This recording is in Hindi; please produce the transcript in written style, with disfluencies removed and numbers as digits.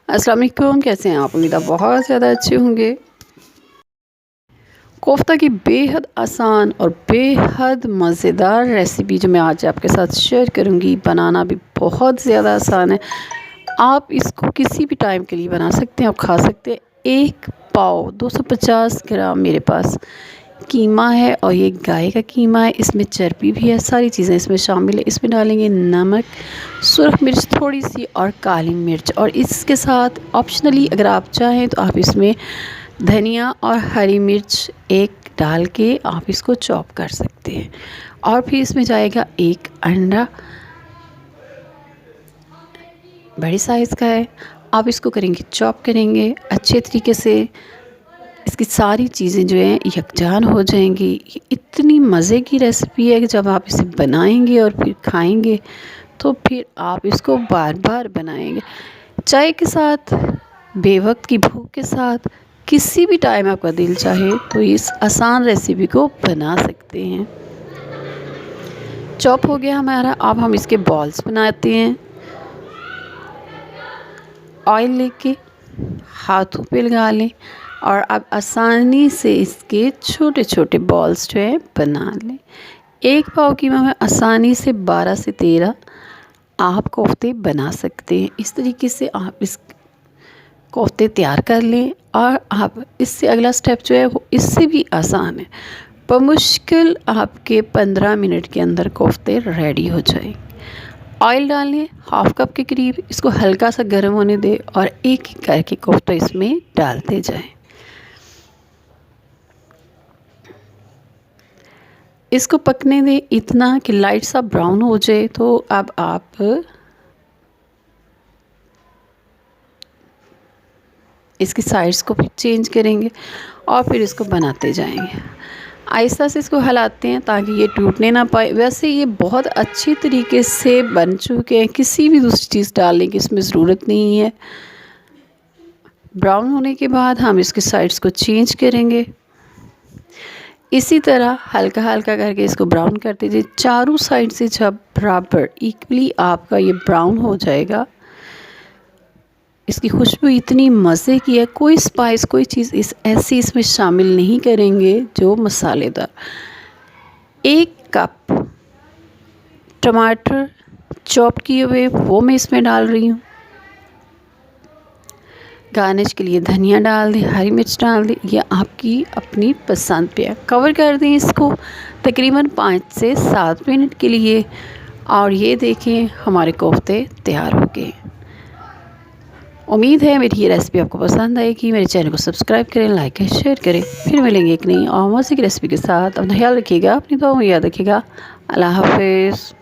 अस्सलाम वालेकुम, कैसे हैं आप? उम्मीद है बहुत ज़्यादा अच्छे होंगे। कोफ्ता की बेहद आसान और बेहद मज़ेदार रेसिपी जो मैं आज आपके साथ शेयर करूंगी, बनाना भी बहुत ज़्यादा आसान है। आप इसको किसी भी टाइम के लिए बना सकते हैं और खा सकते हैं। एक पाव 250 ग्राम मेरे पास कीमा है और ये गाय का कीमा है। इसमें चर्बी भी है, सारी चीज़ें इसमें शामिल है। इसमें डालेंगे नमक, सुरख मिर्च थोड़ी सी और काली मिर्च, और इसके साथ ऑप्शनली अगर आप चाहें तो आप इसमें धनिया और हरी मिर्च एक डाल के आप इसको चॉप कर सकते हैं। और फिर इसमें जाएगा एक अंडा, बड़ी साइज़ का है। आप इसको करेंगे चॉप करेंगे अच्छे तरीके से। इसकी सारी चीज़ें जो हैं यकजान हो जाएंगी। ये इतनी मज़े की रेसिपी है कि जब आप इसे बनाएंगे और फिर खाएंगे तो फिर आप इसको बार बार बनाएंगे, चाय के साथ, बेवक्त की भूख के साथ, किसी भी टाइम आपका दिल चाहे तो इस आसान रेसिपी को बना सकते हैं। चॉप हो गया हमारा, अब हम इसके बॉल्स बनाते हैं। ऑयल लेके हाथों पे लगा लें और अब आसानी से इसके छोटे छोटे बॉल्स जो है बना लें। एक पाव कीमा में आसानी से 12 से 13 आप कोफ्ते बना सकते हैं। इस तरीके से आप इस कोफ्ते तैयार कर लें और आप इससे अगला स्टेप जो है वो इससे भी आसान है। बमुश्किल आपके 15 मिनट के अंदर कोफ्ते रेडी हो जाएंगे। ऑयल डालें हाफ कप के करीब, इसको हल्का सा गर्म होने दें और एक एक करके कोफ्ता इसमें डालते जाएं। इसको पकने दें इतना कि लाइट सा ब्राउन हो जाए। तो अब आप इसकी साइड्स को फिर चेंज करेंगे और फिर इसको बनाते जाएंगे। आहिस्ता से इसको हिलाते हैं ताकि ये टूटने ना पाए। वैसे ये बहुत अच्छी तरीके से बन चुके हैं, किसी भी दूसरी चीज़ डालने की इसमें ज़रूरत नहीं है। ब्राउन होने के बाद हम इसके साइड्स को चेंज करेंगे। इसी तरह हल्का हल्का करके इसको ब्राउन करते जाइए। चारों साइड से जब बराबर इक्वली आपका ये ब्राउन हो जाएगा, इसकी खुशबू इतनी मज़े की है। कोई स्पाइस, कोई चीज़ ऐसी इसमें शामिल नहीं करेंगे जो मसालेदार। 1 कप टमाटर चॉप किए हुए वो मैं इसमें डाल रही हूँ। गार्निश के लिए धनिया डाल दें, हरी मिर्च डाल दें, यह आपकी अपनी पसंद पे है। कवर कर दें इसको तकरीबन 5 से 7 मिनट के लिए और ये देखें हमारे कोफ्ते तैयार हो गए। उम्मीद है मेरी ये रेसिपी आपको पसंद आएगी। मेरे चैनल को सब्सक्राइब करें, लाइक करें, शेयर करें। फिर मिलेंगे एक नई और मज़े की रेसिपी के साथ। अपना ख्याल रखिएगा, अपनी दुआओं में याद रखिएगा। अल्लाह हाफ़िज़।